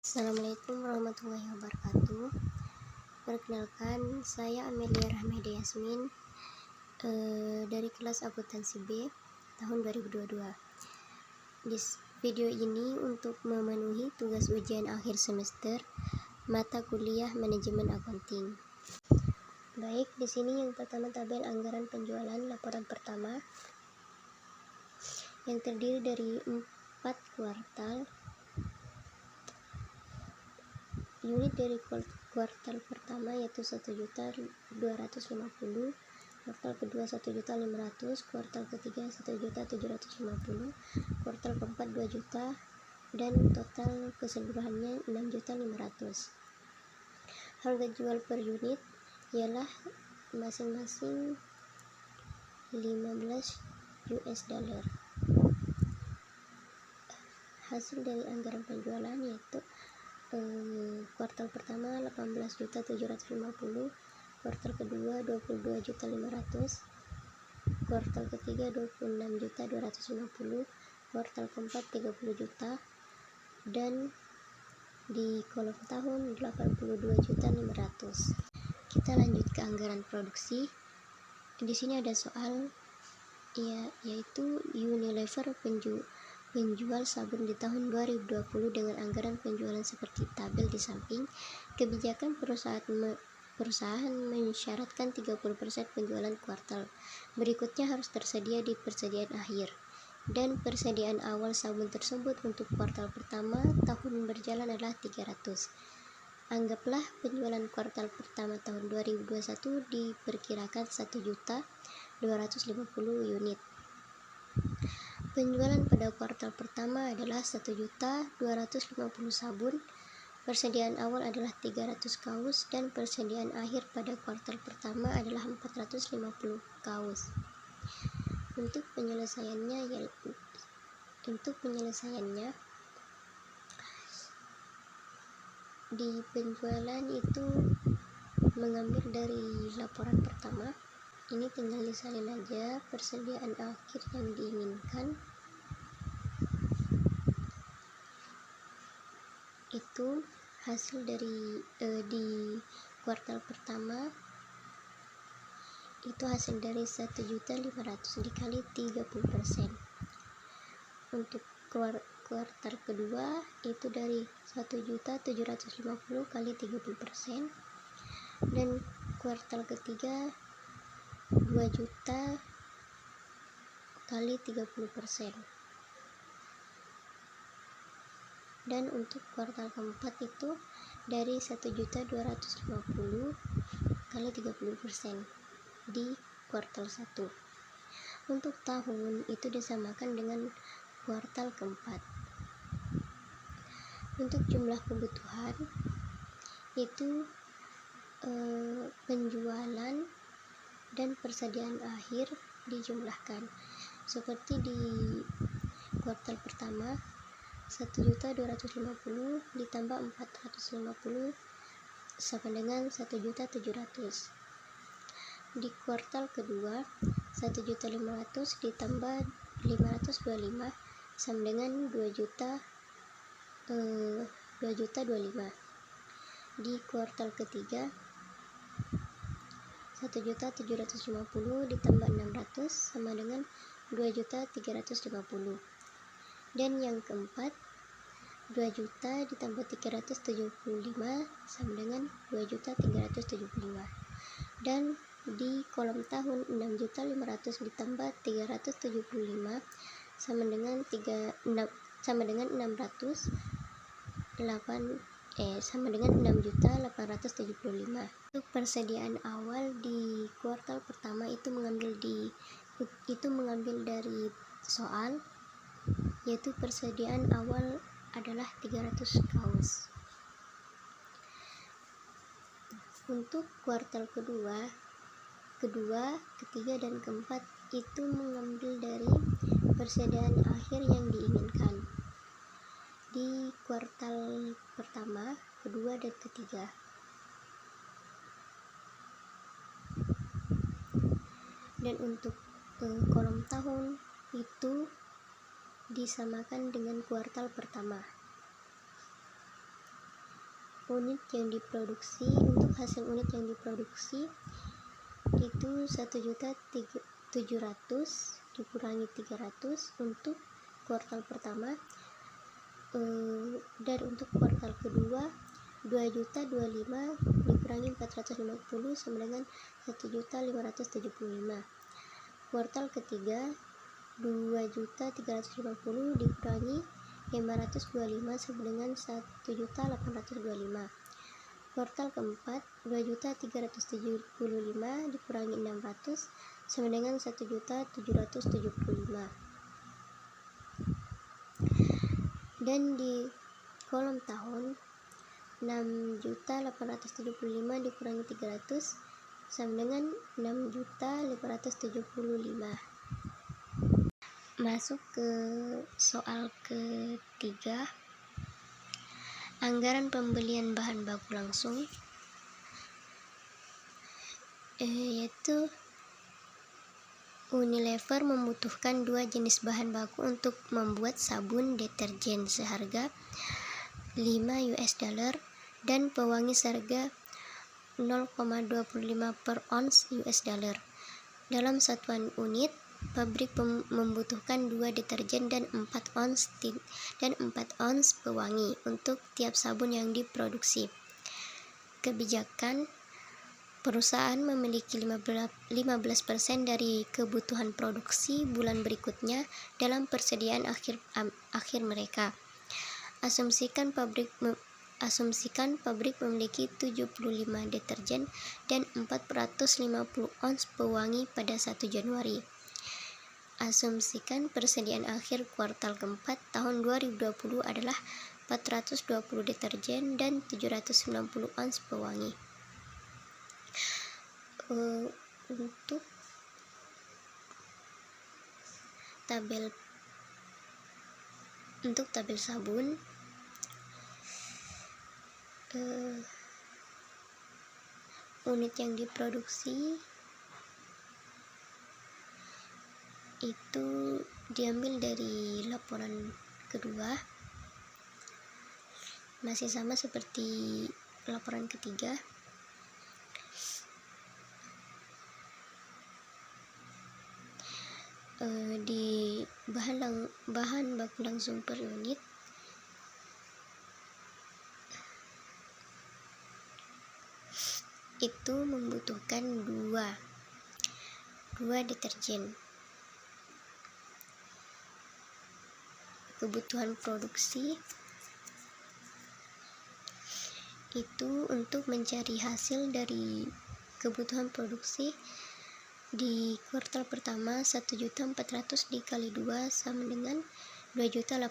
Assalamualaikum warahmatullahi wabarakatuh. Perkenalkan, saya Amelia Rahmadi Yasmin dari kelas akuntansi B tahun 2022. Di video ini untuk memenuhi tugas ujian akhir semester mata kuliah manajemen accounting. Baik, di sini yang pertama tabel anggaran penjualan laporan pertama yang terdiri dari 4 kuartal. Unit dari kuartal pertama yaitu 1.250.000, kuartal kedua 1.500.000, kuartal ketiga 1.750.000, kuartal keempat 2 juta, dan total keseluruhannya 6.500.000. Harga jual per unit ialah masing-masing 15 US dollar. Hasil dari anggaran penjualan yaitu kuartal pertama 18.750.000, kuartal kedua 22.500.000, kuartal ketiga 26.250.000, kuartal keempat 30 juta, dan di kolom tahun 82.500.000. Kita lanjut ke anggaran produksi. Di sini ada soal yaitu Unilever penjual sabun di tahun 2020 dengan anggaran penjualan seperti tabel di samping. Kebijakan perusahaan mensyaratkan 30% penjualan kuartal berikutnya harus tersedia di persediaan akhir, dan persediaan awal sabun tersebut untuk kuartal pertama tahun berjalan adalah 300. Anggaplah penjualan kuartal pertama tahun 2021 diperkirakan 1.250.000 unit. Penjualan pada kuartal pertama adalah 1.250.000 sabun, persediaan awal adalah 300 kaus, dan persediaan akhir pada kuartal pertama adalah 450 kaus. Untuk penyelesaiannya di penjualan itu mengambil dari laporan pertama. Ini tinggal disalin aja persediaan akhir yang diinginkan. Itu hasil dari di kuartal pertama itu hasil dari 1.500.000 dikali 30%. Untuk kuartal kedua itu dari 1.750.000 kali 30%, dan kuartal ketiga 2 juta kali 30%, dan untuk kuartal keempat itu dari 1.250.000 kali 30% di kuartal 1. Untuk tahun itu disamakan dengan kuartal keempat. Untuk jumlah kebutuhan itu penjualan dan persediaan akhir dijumlahkan seperti di kuartal pertama 1.250.000 ditambah 450 sama dengan 1.700.000. Di kuartal kedua 1.500.000 ditambah 525 sama dengan 2.025. Di kuartal ketiga 1.750 ditambah 600 sama dengan 2.350. Dan yang keempat 2 juta ditambah 375 sama dengan 2.375. Dan di kolom tahun 6.500 ditambah 375 sama dengan 600 sama dengan 6.875. Untuk persediaan awal di kuartal pertama itu mengambil dari soal, yaitu persediaan awal adalah 300 kaus. Untuk kuartal kedua, ketiga, dan keempat itu mengambil dari persediaan akhir yang diinginkan di kuartal pertama, kedua, dan ketiga. Dan untuk kolom tahun itu disamakan dengan kuartal pertama. unit yang diproduksi, untuk hasil unit yang diproduksi itu 1.700.000 dikurangi 300 untuk kuartal pertama, dan untuk kuartal kedua 2.025 dikurangi 450 sama dengan 1.575. Kuartal ketiga 2.350 dikurangi 525 sama dengan 1.825. Kuartal keempat 2.375 dikurangi 600 sama dengan 1.775. Dan di kolom tahun 6.875 dikurangi 300 sama dengan 6.575. Masuk ke soal ketiga, anggaran pembelian bahan baku langsung, yaitu Unilever membutuhkan 2 jenis bahan baku untuk membuat sabun deterjen seharga $5 dan pewangi seharga 0,25 per ons $. Dalam satuan unit, pabrik membutuhkan 2 deterjen dan 4 ons pewangi untuk tiap sabun yang diproduksi. Kebijakan: perusahaan memiliki 15% dari kebutuhan produksi bulan berikutnya dalam persediaan akhir mereka. Asumsikan pabrik memiliki 75 deterjen dan 450 ons pewangi pada 1 Januari. Asumsikan persediaan akhir kuartal keempat tahun 2020 adalah 420 deterjen dan 790 ons pewangi. Untuk tabel sabun, unit yang diproduksi itu diambil dari laporan kedua, masih sama seperti laporan ketiga. Di bahan baku langsung per unit itu membutuhkan 2 deterjen. Kebutuhan produksi itu untuk mencari hasil dari kebutuhan produksi di kuartal pertama 1.400 dikali 2 sama dengan 2.800.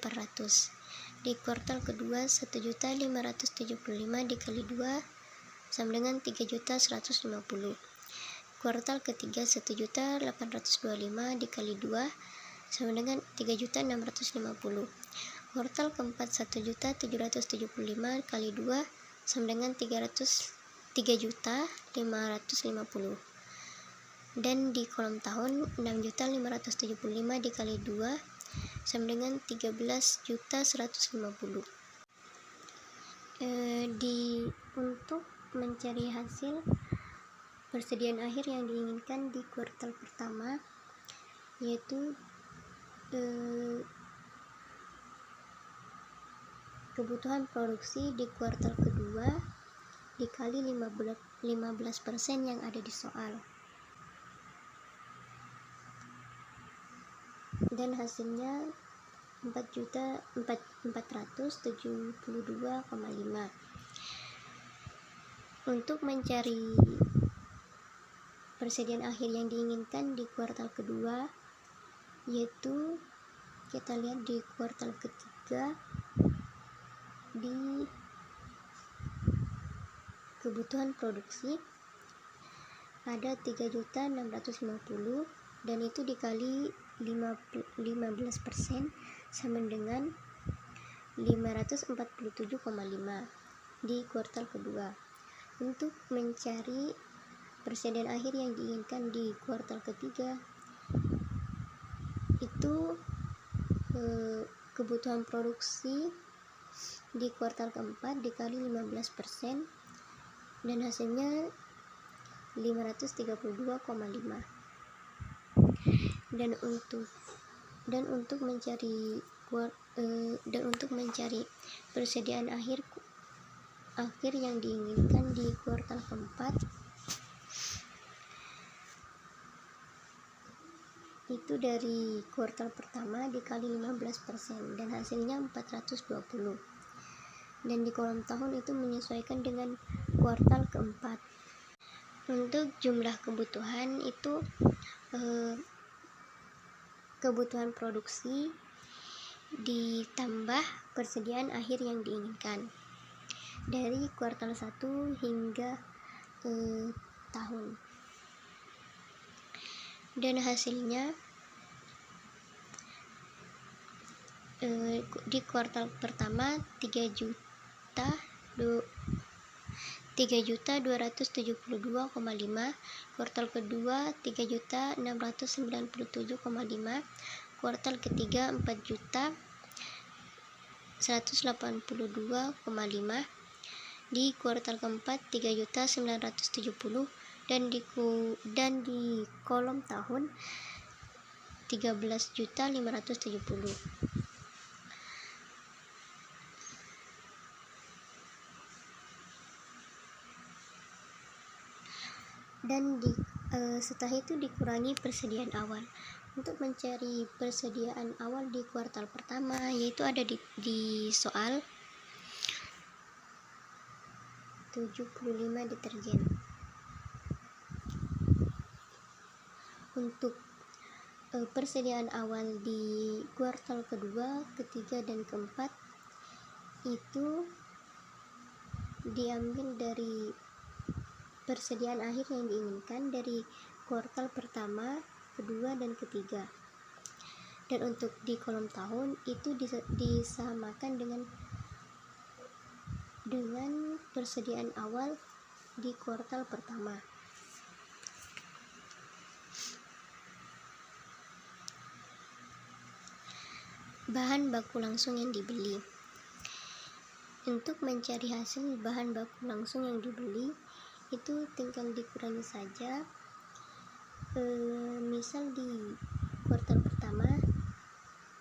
Di kuartal kedua 1.575 dikali 2 sama dengan 3.150. Kuartal ketiga 1.825 dikali 2 sama dengan 3.650. Kuartal keempat 1.775 kali 2 sama dengan 3.550. Dan di kolom tahun 6.575 dikali 2 sama dengan 13.150. Untuk mencari hasil persediaan akhir yang diinginkan di kuartal pertama, yaitu kebutuhan produksi di kuartal kedua dikali 15% yang ada di soal, dan hasilnya 4.472,5. Untuk mencari persediaan akhir yang diinginkan di kuartal kedua, yaitu kita lihat di kuartal ketiga, di kebutuhan produksi ada 3.650 dan itu dikali 15% sama dengan 547,5 di kuartal kedua. Untuk mencari persediaan akhir yang diinginkan di kuartal ketiga, itu kebutuhan produksi di kuartal keempat dikali 15% dan hasilnya 532,5. Dan untuk mencari persediaan akhir yang diinginkan di kuartal keempat, itu dari kuartal pertama dikali 15% dan hasilnya 420. Dan di kolom tahun itu menyesuaikan dengan kuartal keempat. Untuk jumlah kebutuhan itu kebutuhan produksi ditambah persediaan akhir yang diinginkan dari kuartal 1 hingga tahun. Dan hasilnya di kuartal pertama 3.272,5, kuartal kedua 3.697,5, kuartal ketiga 4.182,5, di kuartal keempat 3.970, dan di kolom tahun 13.570. Dan setelah itu dikurangi persediaan awal. Untuk mencari persediaan awal di kuartal pertama, yaitu ada di soal 75 deterjen. Untuk persediaan awal di kuartal kedua, ketiga, dan keempat itu diambil dari persediaan akhir yang diinginkan dari kuartal pertama, kedua, dan ketiga. Dan untuk di kolom tahun itu disamakan dengan persediaan awal di kuartal pertama. Bahan baku langsung yang dibeli. Untuk mencari hasil bahan baku langsung yang dibeli itu tinggal dikurangi saja. Misal di kuartal pertama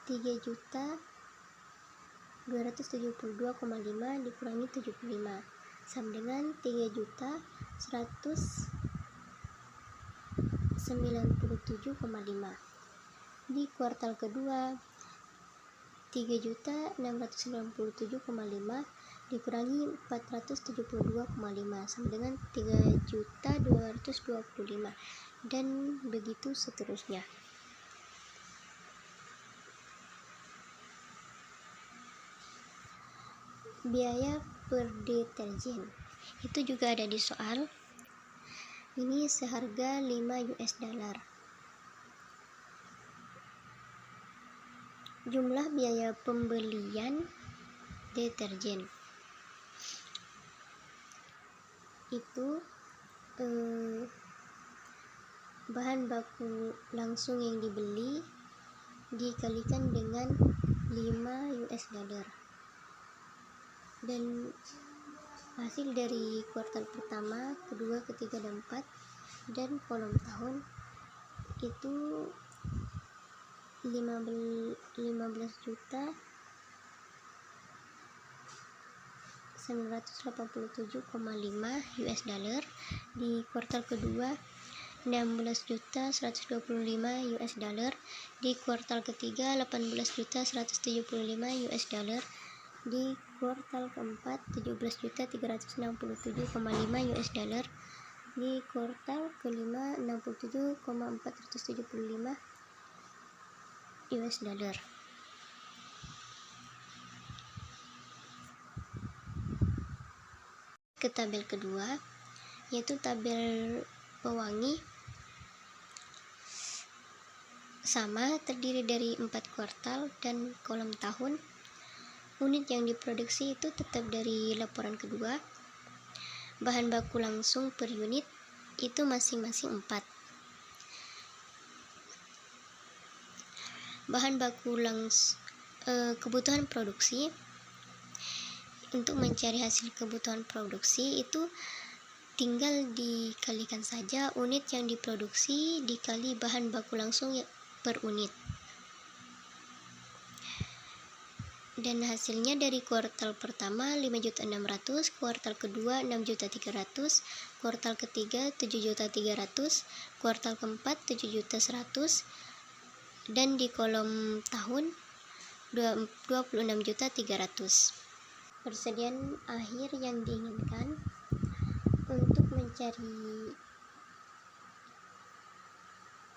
3.272,5 dikurangi 75 sama dengan 3.197,5. Di kuartal kedua 3.697,5 dikurangi 472,5 sama dengan 3.225, dan begitu seterusnya. Biaya per deterjen itu juga ada di soal. Ini seharga $5. Jumlah biaya pembelian deterjen itu bahan baku langsung yang dibeli dikalikan dengan $5, dan hasil dari kuartal pertama, kedua, ketiga, dan keempat, dan kolom tahun itu 15.987,5 $. Di kuartal kedua 16.125 $. Di kuartal ketiga 18.175 $. Di kuartal keempat 17.367,5 $. Di kuartal kelima 67,475 $. Ke tabel kedua, yaitu tabel pewangi, sama, terdiri dari 4 kuartal dan kolom tahun. Unit yang diproduksi itu tetap dari laporan kedua. Bahan baku langsung per unit itu masing-masing 4. Bahan baku kebutuhan produksi untuk mencari hasil kebutuhan produksi itu tinggal dikalikan saja unit yang diproduksi dikali bahan baku langsung per unit. Dan hasilnya dari kuartal pertama 5.600.000, kuartal kedua 6.300.000, kuartal ketiga 7.300.000, kuartal keempat 7.100.000, dan di kolom tahun 26.300.000. Persediaan akhir yang diinginkan untuk mencari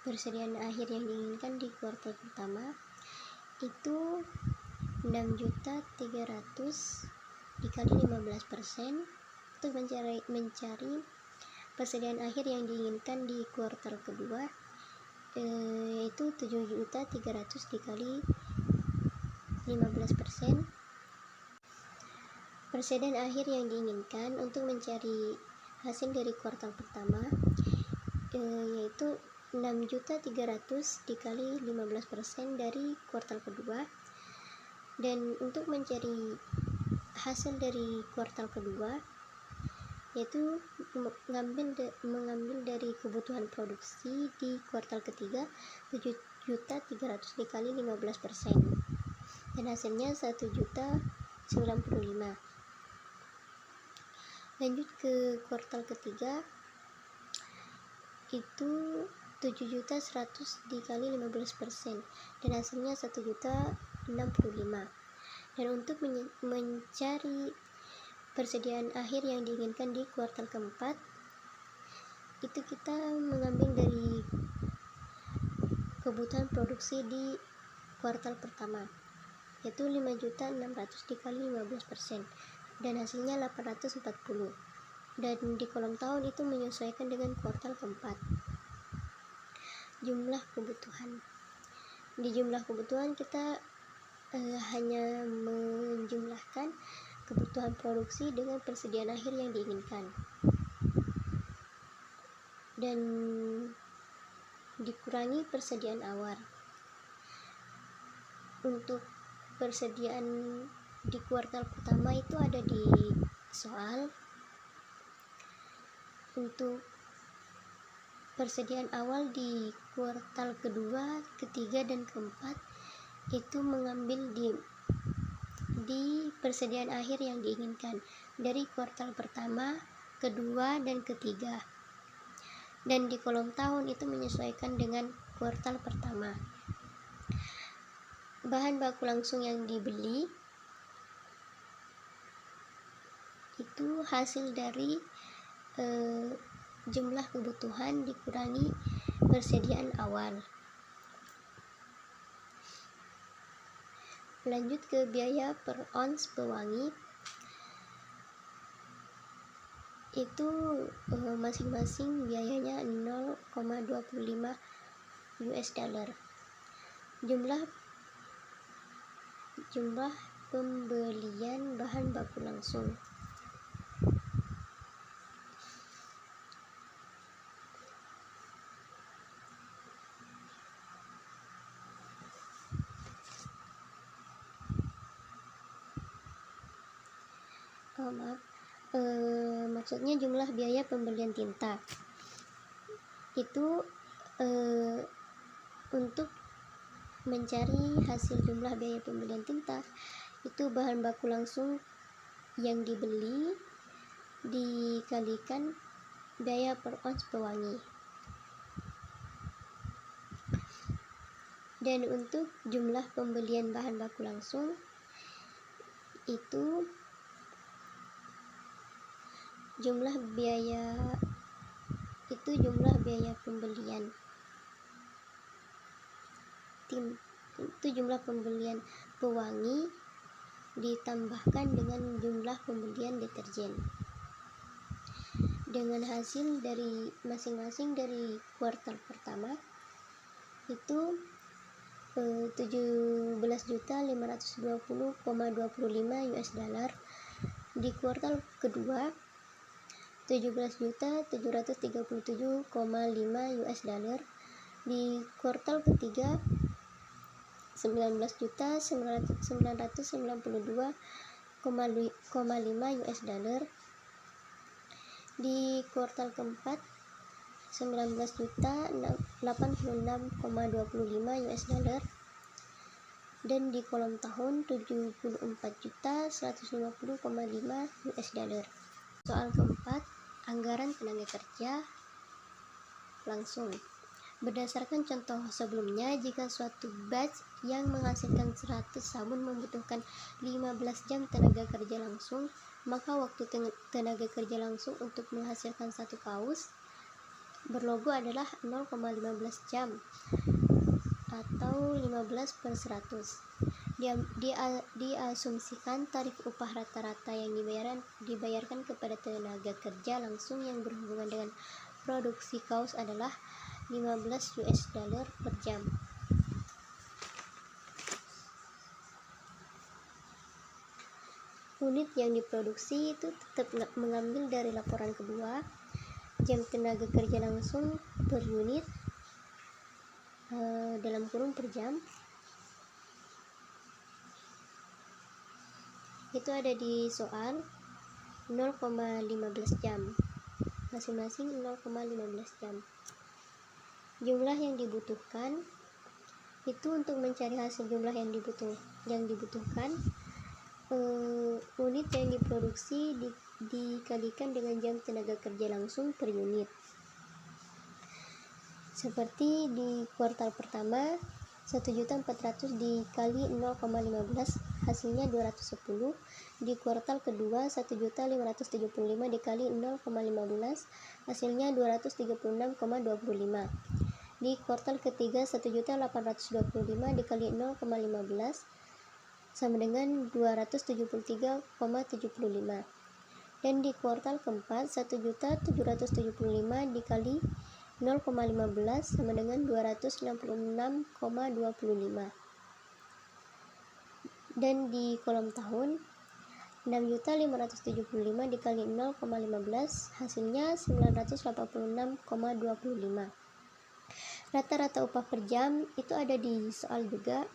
persediaan akhir yang diinginkan di kuartal pertama itu 6.300.000 dikali 15% untuk mencari persediaan akhir yang diinginkan di kuartal kedua, yaitu 7.300.000 dikali 15%. Persediaan akhir yang diinginkan untuk mencari hasil dari kuartal pertama yaitu 6.300.000 dikali 15% dari kuartal kedua. Dan untuk mencari hasil dari kuartal kedua yaitu mengambil dari kebutuhan produksi di kuartal ketiga 7.300.000 dikali 15%, dan hasilnya 1.095.000. Lanjut ke kuartal ketiga itu 7.100.000 dikali 15% dan hasilnya 1.065.000. Dan untuk mencari persediaan akhir yang diinginkan di kuartal keempat itu kita mengambil dari kebutuhan produksi di kuartal pertama yaitu 5.600.000 dikali 15% dan hasilnya 840. Dan di kolom tahun itu menyesuaikan dengan kuartal keempat. Jumlah kebutuhan. Di jumlah kebutuhan kita hanya menjumlahkan kebutuhan produksi dengan persediaan akhir yang diinginkan dan dikurangi persediaan awal. Untuk persediaan di kuartal pertama itu ada di soal. Untuk persediaan awal di kuartal kedua, ketiga, dan keempat itu mengambil di persediaan akhir yang diinginkan dari kuartal pertama, kedua, dan ketiga. Dan di kolom tahun itu menyesuaikan dengan kuartal pertama. Bahan baku langsung yang dibeli itu hasil dari jumlah kebutuhan dikurangi persediaan awal. Lanjut ke biaya per ons pewangi itu masing-masing biayanya 0,25 US dollar. Jumlah pembelian bahan baku langsung maksudnya jumlah biaya pembelian tinta itu untuk mencari hasil jumlah biaya pembelian tinta itu bahan baku langsung yang dibeli dikalikan biaya per ons pewangi. Dan untuk jumlah pembelian bahan baku langsung itu jumlah biaya pembelian itu jumlah pembelian pewangi ditambahkan dengan jumlah pembelian deterjen dengan hasil dari masing-masing dari kuartal pertama itu 17.520,25 US dollar, di kuartal kedua 17.737,5 US dollar, di kuartal ketiga 19.992,25 US dollar. Di kuartal keempat 19.086,25 US dollar, dan di kolom tahun 74.150,5 US dollar. Soal keempat, anggaran tenaga kerja langsung. Berdasarkan contoh sebelumnya, jika suatu batch yang menghasilkan 100 sabun membutuhkan 15 jam tenaga kerja langsung, maka waktu tenaga kerja langsung untuk menghasilkan satu kaos berlogo adalah 0,15 jam atau 15/100. Diasumsikan tarif upah rata-rata yang dibayarkan kepada tenaga kerja langsung yang berhubungan dengan produksi kaos adalah 15 US dollar per jam. Unit yang diproduksi itu tetap mengambil dari laporan kedua, jam tenaga kerja langsung per unit dalam kurung per jam. Itu ada di soal 0,15 jam, masing-masing 0,15 jam. Jumlah yang dibutuhkan itu untuk mencari hasil jumlah yang dibutuhkan, unit yang diproduksi dikalikan dengan jam tenaga kerja langsung per unit. Seperti di kuartal pertama 1.400.000 dikali 0,15 hasilnya 210. Di kuartal kedua 1.575.000 dikali 0,15 hasilnya 236,25. Di kuartal ketiga 1.825.000 dikali 0,15 sama dengan 273,75. Dan di kuartal keempat 1.775.000 dikali 0,15 sama dengan 266,25. Dan di kolom tahun 6.575.000 dikali 0,15 hasilnya 986,25. Rata-rata upah per jam itu ada di soal juga,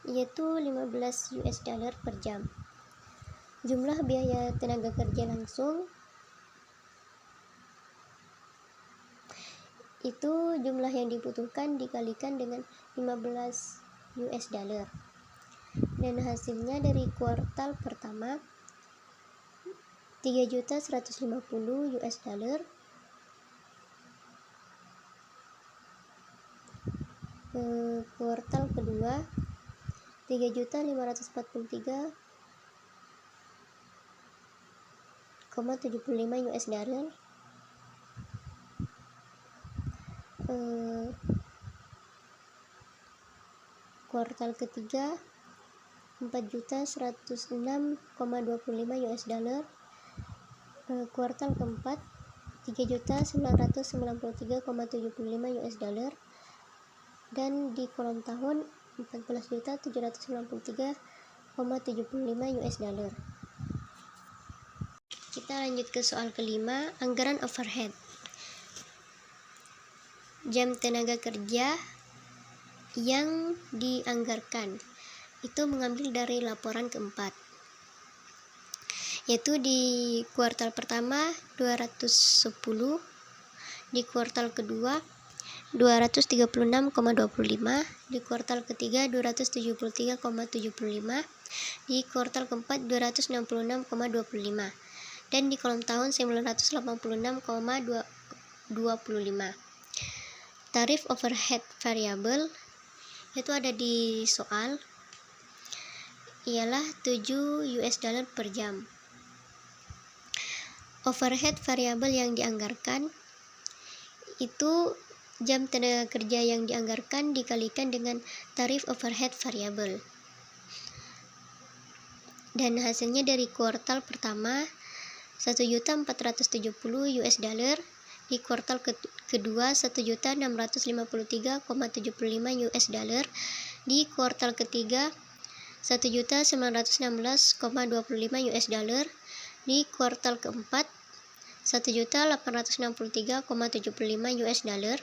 yaitu 15 US dollar per jam. Jumlah biaya tenaga kerja langsung itu jumlah yang dibutuhkan dikalikan dengan 15 US dollar. Dan hasilnya dari kuartal pertama 3.150 US dollar, kuartal kedua 3.543,75 US dollar, kuartal ketiga 4.106,25 US dollar, kuartal keempat 3.993,75 US dollar, dan di kolom tahun 14.793,75 US dollar. Kita lanjut ke soal kelima, anggaran overhead. Jam tenaga kerja yang dianggarkan itu mengambil dari laporan keempat, yaitu di kuartal pertama 210, di kuartal kedua 236,25, di kuartal ketiga 273,75, di kuartal keempat 266,25, dan di kolom tahun 986,25. Tarif overhead variabel itu ada di soal, ialah 7 US dollar per jam. Overhead variabel yang dianggarkan itu jam tenaga kerja yang dianggarkan dikalikan dengan tarif overhead variabel. Dan hasilnya dari kuartal pertama 1.470 US dollar, di kuartal kedua 1.653,75 US dollar, di kuartal ketiga 1.916,25 US dollar, di kuartal keempat 1.863,75 US dollar,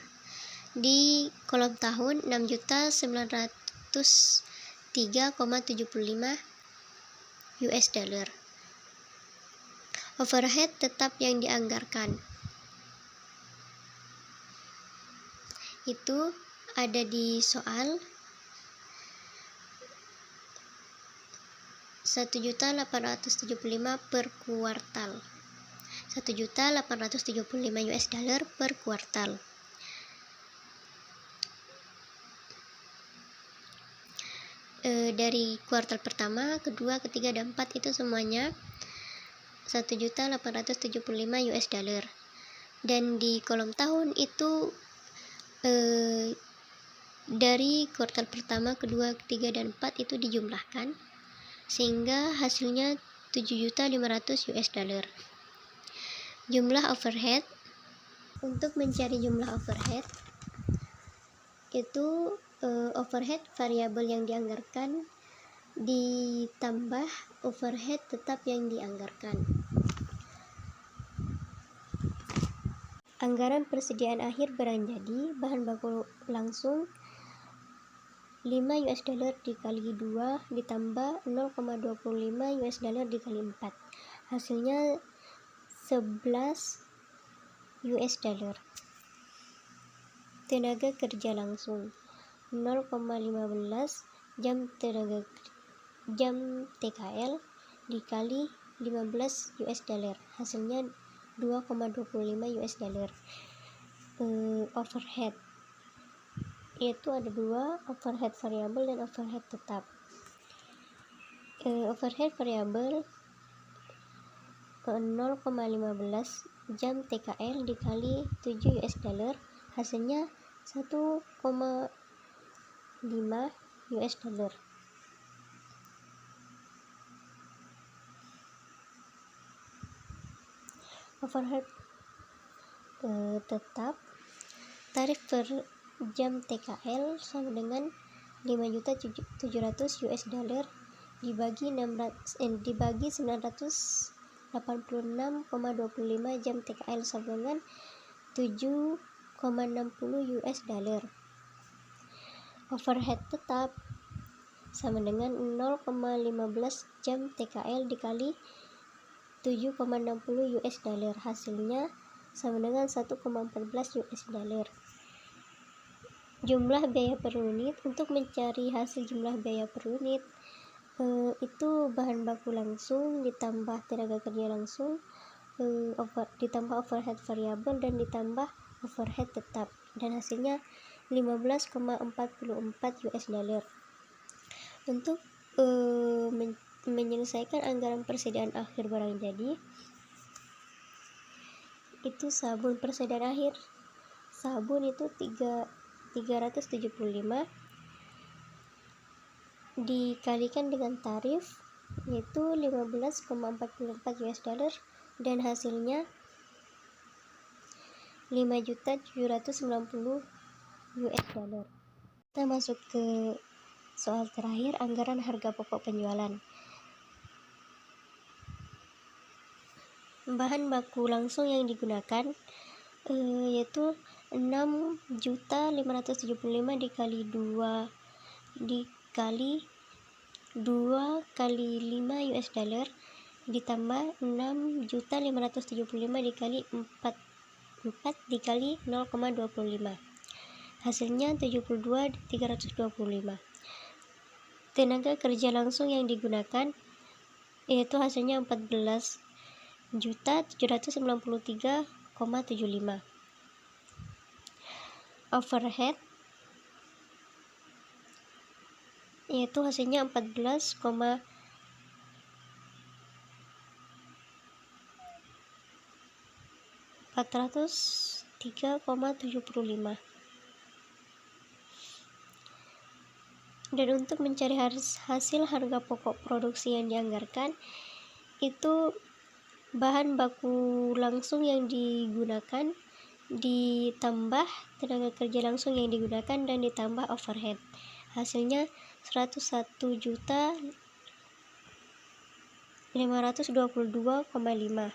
di kolom tahun 6.903,75 US dollar. Overhead tetap yang dianggarkan itu ada di soal 1.875 per kuartal. 1.875 US dollar per kuartal. Dari kuartal pertama, kedua, ketiga, dan 4 itu semuanya 1.875 US dollar. Dan di kolom tahun itu dari kuartal pertama, kedua, ketiga, dan 4 itu dijumlahkan sehingga hasilnya 7.500 US dollar. Jumlah overhead, untuk mencari jumlah overhead itu overhead variabel yang dianggarkan ditambah overhead tetap yang dianggarkan. Anggaran persediaan akhir barang jadi bahan baku langsung 5 US dollar dikali 2 ditambah 0,25 US dollar dikali 4, hasilnya 11 US dollar. Tenaga kerja langsung 0,15 jam TKL dikali 15 US dollar, hasilnya 2,25 US dollar. Overhead yaitu ada dua, overhead variabel dan overhead tetap. Overhead variabel 0,15 jam TKL dikali 7 US dollar, hasilnya 1,5 US dollar. Overhead tetap, tarif per jam TKL sama dengan 5.700 US dollar dibagi 986,25 jam TKL sama dengan 7,60 US dollar. Overhead tetap sama dengan 0,15 jam TKL dikali 7,60 US dollar, hasilnya sama dengan 1,14 US dollar. Jumlah biaya per unit, untuk mencari hasil jumlah biaya per unit itu bahan baku langsung ditambah tenaga kerja langsung ditambah overhead variabel dan ditambah overhead tetap, dan hasilnya 15,44 US dollar. Untuk menyelesaikan anggaran persediaan akhir barang jadi itu sabun persediaan akhir, sabun itu 375 dikalikan dengan tarif yaitu 15,44 US dollar dan hasilnya 5.790 US dollar. Kita masuk ke soal terakhir, anggaran harga pokok penjualan. Bahan baku langsung yang digunakan yaitu 6.575 dikali 2 kali 5 US dollar ditambah 6.575 dikali 4 dikali 0,25, hasilnya 72.325. Tenaga kerja langsung yang digunakan yaitu hasilnya 14.793,75. Overhead yaitu hasilnya 14.403,75. Dan untuk mencari hasil harga pokok produksi yang dianggarkan itu bahan baku langsung yang digunakan ditambah tenaga kerja langsung yang digunakan dan ditambah overhead, hasilnya 101.522,5.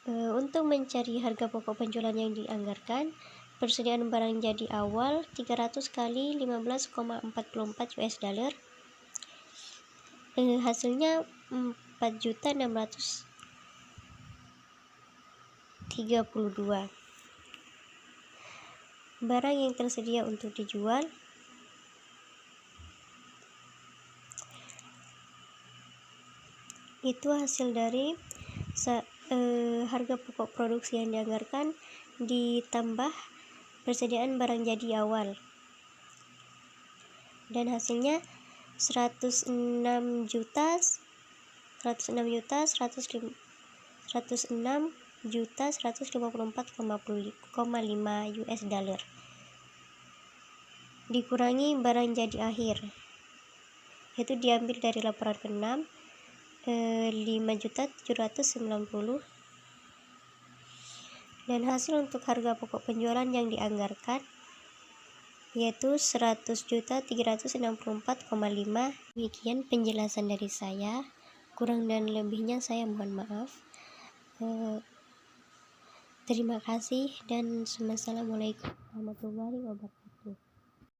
Untuk mencari harga pokok penjualan yang dianggarkan, persediaan barang jadi awal 300 kali 15,44 US dollar, hasilnya 4.632. Barang yang tersedia untuk dijual itu hasil dari harga pokok produksi yang dianggarkan ditambah persediaan barang jadi awal, dan hasilnya 106 juta 106.154,5 US dollar dikurangi barang jadi akhir, itu diambil dari laporan ke-6 5.790, dan hasil untuk harga pokok penjualan yang dianggarkan yaitu 100.364,5. Demikian penjelasan dari saya, kurang dan lebihnya saya mohon maaf. Terima kasih dan wassalamualaikum warahmatullahi wabarakatuh.